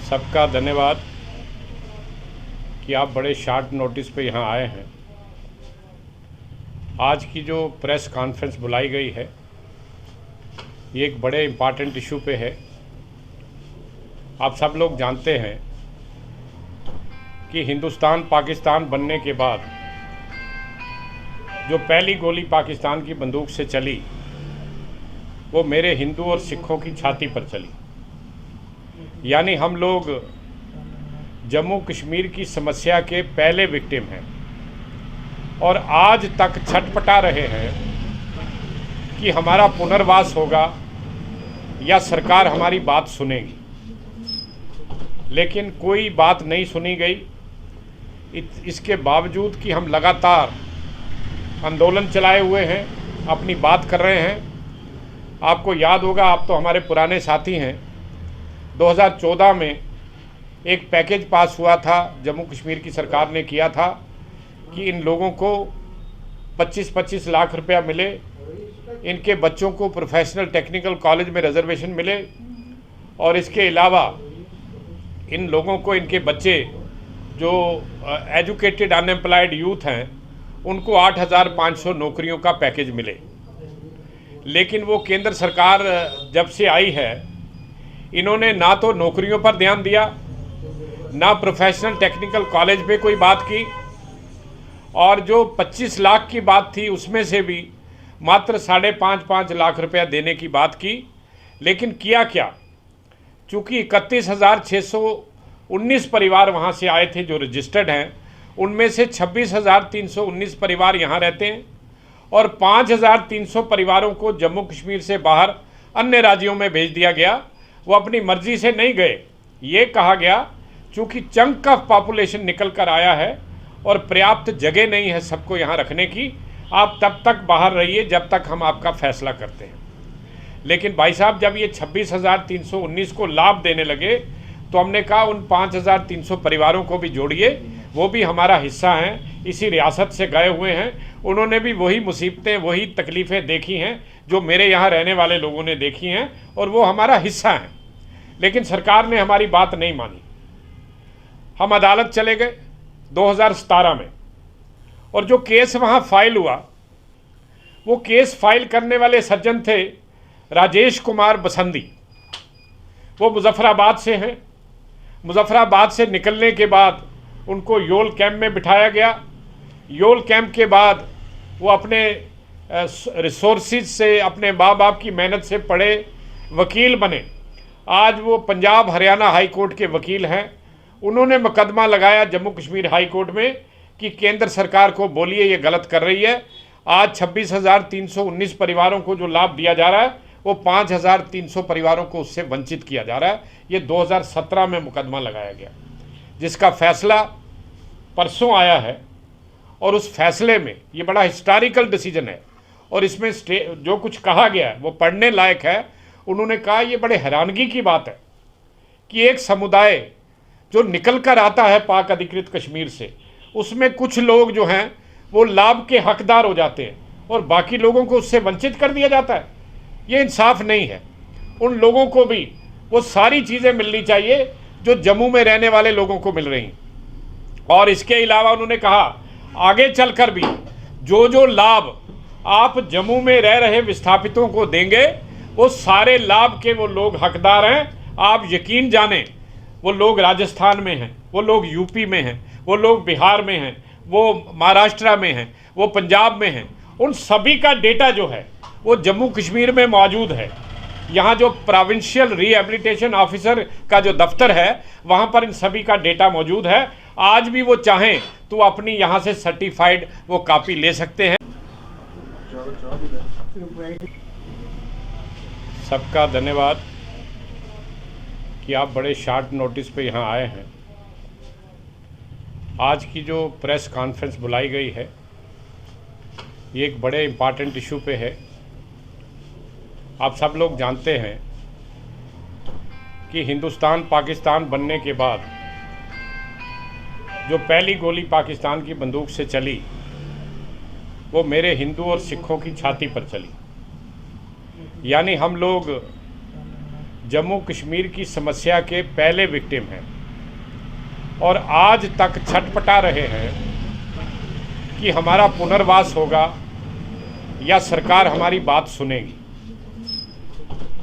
सबका धन्यवाद कि आप बड़े शॉर्ट नोटिस पे यहाँ आए हैं। आज की जो प्रेस कॉन्फ्रेंस बुलाई गई है ये एक बड़े इम्पॉर्टेंट इशू पे है। आप सब लोग जानते हैं कि हिंदुस्तान पाकिस्तान बनने के बाद जो पहली गोली पाकिस्तान की बंदूक से चली वो मेरे हिंदू और सिखों की छाती पर चली। यानी हम लोग जम्मू कश्मीर की समस्या के पहले विक्टिम हैं और आज तक छटपटा रहे हैं कि हमारा पुनर्वास होगा या सरकार हमारी बात सुनेगी, लेकिन कोई बात नहीं सुनी गई। इसके बावजूद कि हम लगातार आंदोलन चलाए हुए हैं, अपनी बात कर रहे हैं। आपको याद होगा, आप तो हमारे पुराने साथी हैं, 2014 में एक पैकेज पास हुआ था, जम्मू कश्मीर की सरकार ने किया था कि इन लोगों को 25-25 लाख रुपया मिले, इनके बच्चों को प्रोफेशनल टेक्निकल कॉलेज में रिजर्वेशन मिले और इसके अलावा इन लोगों को, इनके बच्चे जो एजुकेटेड अनएम्प्लॉयड यूथ हैं उनको 8,500 नौकरियों का पैकेज मिले। लेकिन वो केंद्र सरकार जब से आई है इन्होंने ना तो नौकरियों पर ध्यान दिया, ना प्रोफेशनल टेक्निकल कॉलेज पे कोई बात की, और जो 25 लाख की बात थी उसमें से भी मात्र 5.5 लाख रुपया देने की बात की। लेकिन किया क्या, चूँकि 31,619 परिवार वहाँ से आए थे जो रजिस्टर्ड हैं, उनमें से 26,319 परिवार यहाँ रहते हैं और 5,300 परिवारों को जम्मू कश्मीर से बाहर अन्य राज्यों में भेज दिया गया। वो अपनी मर्जी से नहीं गए, ये कहा गया चूँकि चंक ऑफ पॉपुलेशन निकल कर आया है और पर्याप्त जगह नहीं है सबको यहाँ रखने की, आप तब तक बाहर रहिए जब तक हम आपका फैसला करते हैं। लेकिन भाई साहब, जब ये 26,319 को लाभ देने लगे तो हमने कहा उन 5,300 परिवारों को भी जोड़िए, वो भी हमारा हिस्सा हैं, इसी रियासत से गए हुए हैं, उन्होंने भी वही मुसीबतें, वही तकलीफ़ें देखी हैं जो मेरे यहाँ रहने वाले लोगों ने देखी हैं और वो हमारा हिस्सा हैं। लेकिन सरकार ने हमारी बात नहीं मानी। हम अदालत चले गए 2017 में और जो केस वहाँ फाइल हुआ, वो केस फाइल करने वाले सज्जन थे राजेश कुमार बसंती। वो मुजफ्फराबाद से हैं। मुजफ्फराबाद से निकलने के बाद उनको योल कैंप में बिठाया गया। योल कैंप के बाद वो अपने रिसोर्सेज से, अपने माँ बाप की मेहनत से पढ़े, वकील बने। आज वो पंजाब हरियाणा हाई कोर्ट के वकील हैं। उन्होंने मुकदमा लगाया जम्मू कश्मीर हाई कोर्ट में कि केंद्र सरकार को बोलिए ये गलत कर रही है। आज 26,319 परिवारों को जो लाभ दिया जा रहा है वो 5,300 परिवारों को उससे वंचित किया जा रहा है। ये 2017 में मुकदमा लगाया गया, जिसका फैसला परसों आया है और उस फैसले में ये बड़ा हिस्टोरिकल डिसीजन है और इसमें जो कुछ कहा गया है वो पढ़ने लायक है। उन्होंने कहा ये बड़े हैरानगी की बात है कि एक समुदाय जो निकल कर आता है पाक अधिकृत कश्मीर से, उसमें कुछ लोग जो हैं वो लाभ के हकदार हो जाते हैं और बाकी लोगों को उससे वंचित कर दिया जाता है। ये इंसाफ नहीं है। उन लोगों को भी वो सारी चीज़ें मिलनी चाहिए जो जम्मू में रहने वाले लोगों को मिल रही हैं। और इसके अलावा उन्होंने कहा आगे चलकर भी जो जो लाभ आप जम्मू में रह रहे विस्थापितों को देंगे वो सारे लाभ के वो लोग हकदार हैं। आप यकीन जानें, वो लोग राजस्थान में हैं, वो लोग यूपी में हैं, वो लोग बिहार में हैं, वो महाराष्ट्र में हैं, वो पंजाब में हैं। उन सभी का डेटा जो है वो जम्मू कश्मीर में मौजूद है। यहाँ जो प्रोविंशियल रिहेबिलिटेशन ऑफिसर का जो दफ्तर है वहाँ पर इन सभी का डेटा मौजूद है। आज भी वो चाहें तो अपनी यहाँ से सर्टिफाइड वो कॉपी ले सकते हैं। सबका धन्यवाद कि आप बड़े शॉर्ट नोटिस पे यहाँ आए हैं। आज की जो प्रेस कॉन्फ्रेंस बुलाई गई है ये एक बड़े इम्पॉर्टेंट इशू पे है। आप सब लोग जानते हैं कि हिंदुस्तान पाकिस्तान बनने के बाद जो पहली गोली पाकिस्तान की बंदूक से चली वो मेरे हिंदू और सिखों की छाती पर चली। यानी हम लोग जम्मू कश्मीर की समस्या के पहले विक्टिम हैं और आज तक छटपटा रहे हैं कि हमारा पुनर्वास होगा या सरकार हमारी बात सुनेगी,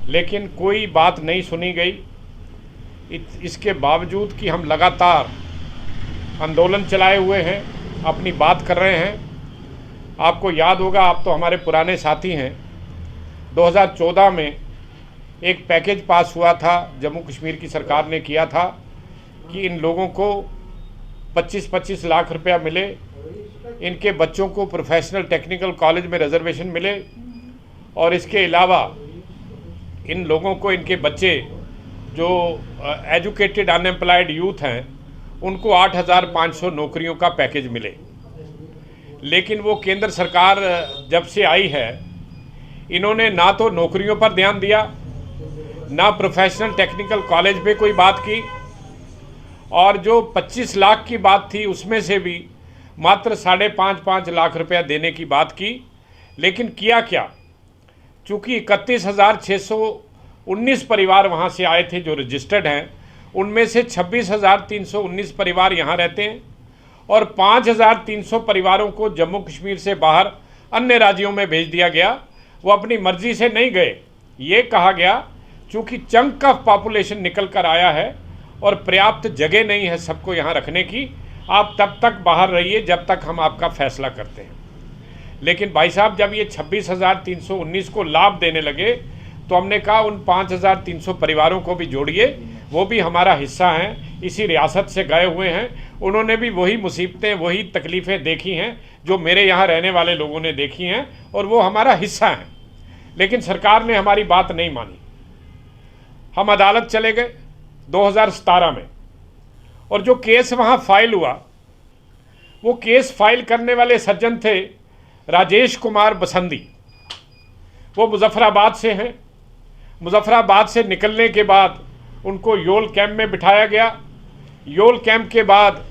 लेकिन कोई बात नहीं सुनी गई। इसके बावजूद कि हम लगातार आंदोलन चलाए हुए हैं, अपनी बात कर रहे हैं। आपको याद होगा, आप तो हमारे पुराने साथी हैं, 2014 में एक पैकेज पास हुआ था, जम्मू कश्मीर की सरकार ने किया था कि इन लोगों को 25-25 लाख रुपया मिले, इनके बच्चों को प्रोफेशनल टेक्निकल कॉलेज में रिजर्वेशन मिले और इसके अलावा इन लोगों को, इनके बच्चे जो एजुकेटेड अनएम्प्लॉयड यूथ हैं, उनको 8,500 नौकरियों का पैकेज मिले। लेकिन वो केंद्र सरकार जब से आई है, इन्होंने ना तो नौकरियों पर ध्यान दिया, ना प्रोफेशनल टेक्निकल कॉलेज पे कोई बात की, और जो 25 लाख की बात थी उसमें से भी मात्र 5.5 लाख रुपया देने की बात की। लेकिन किया क्या? चूँकि 31,619 परिवार वहाँ से आए थे जो रजिस्टर्ड हैं, उनमें से 26,319 परिवार यहाँ रहते हैं और 5,300 परिवारों को जम्मू कश्मीर से बाहर अन्य राज्यों में भेज दिया गया। वो अपनी मर्जी से नहीं गए। ये कहा गया चूँकि चंक ऑफ पॉपुलेशन निकल कर आया है और पर्याप्त जगह नहीं है सबको यहाँ रखने की, आप तब तक बाहर रहिए जब तक हम आपका फैसला करते हैं। लेकिन भाई साहब, जब ये 26,319 को लाभ देने लगे तो हमने कहा उन 5,300 परिवारों को भी जोड़िए, वो भी हमारा हिस्सा हैं, इसी रियासत से गए हुए हैं, उन्होंने भी वही मुसीबतें, वही तकलीफ़ें देखी हैं जो मेरे यहाँ रहने वाले लोगों ने देखी हैं और वो हमारा हिस्सा हैं। लेकिन सरकार ने हमारी बात नहीं मानी। हम अदालत चले गए 2017 में, और जो केस वहाँ फाइल हुआ, वो केस फाइल करने वाले सज्जन थे राजेश कुमार बसंती। वो मुजफ्फराबाद से हैं। मुजफ्फराबाद से निकलने के बाद उनको योल कैंप में बिठाया गया। योल कैंप के बाद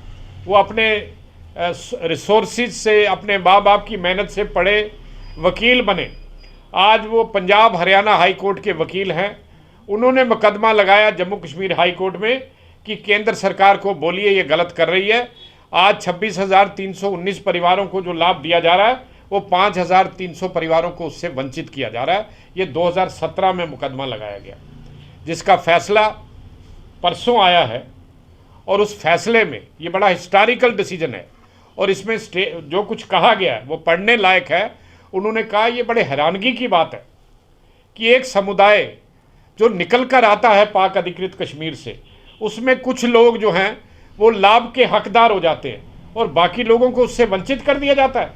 वो अपने रिसोर्सेज से, अपने माँ बाप की मेहनत से पढ़े, वकील बने। आज वो पंजाब हरियाणा हाई कोर्ट के वकील हैं। उन्होंने मुकदमा लगाया जम्मू कश्मीर हाई कोर्ट में कि केंद्र सरकार को बोलिए ये गलत कर रही है। आज 26,319 परिवारों को जो लाभ दिया जा रहा है, वो 5,300 परिवारों को उससे वंचित किया जा रहा है। ये 2017 में मुकदमा लगाया गया, जिसका फैसला परसों आया है। और उस फैसले में ये बड़ा हिस्टोरिकल डिसीजन है और इसमें जो कुछ कहा गया है वो पढ़ने लायक है। उन्होंने कहा ये बड़े हैरानगी की बात है कि एक समुदाय जो निकल कर आता है पाक अधिकृत कश्मीर से, उसमें कुछ लोग जो हैं वो लाभ के हकदार हो जाते हैं और बाकी लोगों को उससे वंचित कर दिया जाता है।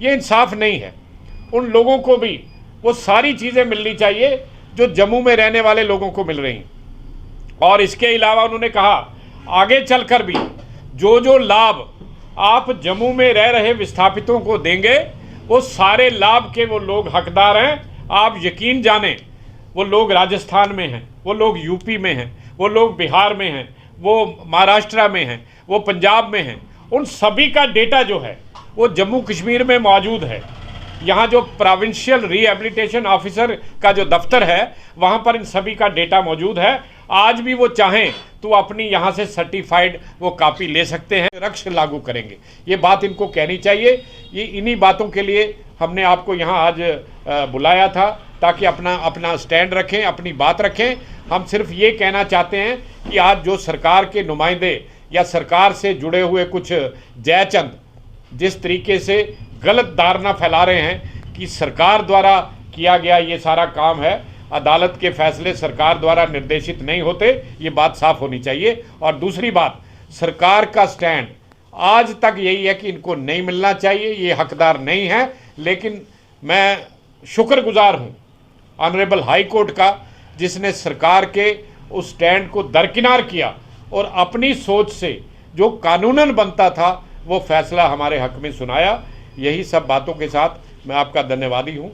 ये इंसाफ नहीं है। उन लोगों को भी वो सारी चीज़ें मिलनी चाहिए जो जम्मू में रहने वाले लोगों को मिल रही हैं। और इसके अलावा उन्होंने कहा आगे चलकर भी जो लाभ आप जम्मू में रह रहे विस्थापितों को देंगे, वो सारे लाभ के वो लोग हकदार हैं। आप यकीन जानें, वो लोग राजस्थान में हैं, वो लोग यूपी में हैं, वो लोग बिहार में हैं, वो महाराष्ट्र में हैं, वो पंजाब में हैं। उन सभी का डेटा जो है वो जम्मू कश्मीर में मौजूद है। यहाँ जो प्रोविंशियल रिहेबिलिटेशन ऑफिसर का जो दफ्तर है, वहाँ पर इन सभी का डेटा मौजूद है। आज भी वो चाहें तो अपनी यहाँ से सर्टिफाइड वो कॉपी ले सकते हैं। रक्ष लागू करेंगे, ये बात इनको कहनी चाहिए। ये इन्हीं बातों के लिए हमने आपको यहाँ आज बुलाया था, ताकि अपना स्टैंड रखें, अपनी बात रखें। हम सिर्फ ये कहना चाहते हैं कि आज जो सरकार के नुमाइंदे या सरकार से जुड़े हुए कुछ जयचंद जिस तरीके से गलत धारणा फैला रहे हैं कि सरकार द्वारा किया गया ये सारा काम है, अदालत के फैसले सरकार द्वारा निर्देशित नहीं होते, ये बात साफ होनी चाहिए। और दूसरी बात, सरकार का स्टैंड आज तक यही है कि इनको नहीं मिलना चाहिए, ये हकदार नहीं है। लेकिन मैं शुक्रगुजार हूँ ऑनरेबल हाई कोर्ट का, जिसने सरकार के उस स्टैंड को दरकिनार किया और अपनी सोच से जो कानूनन बनता था वो फैसला हमारे हक में सुनाया। यही सब बातों के साथ मैं आपका धन्यवादी हूँ।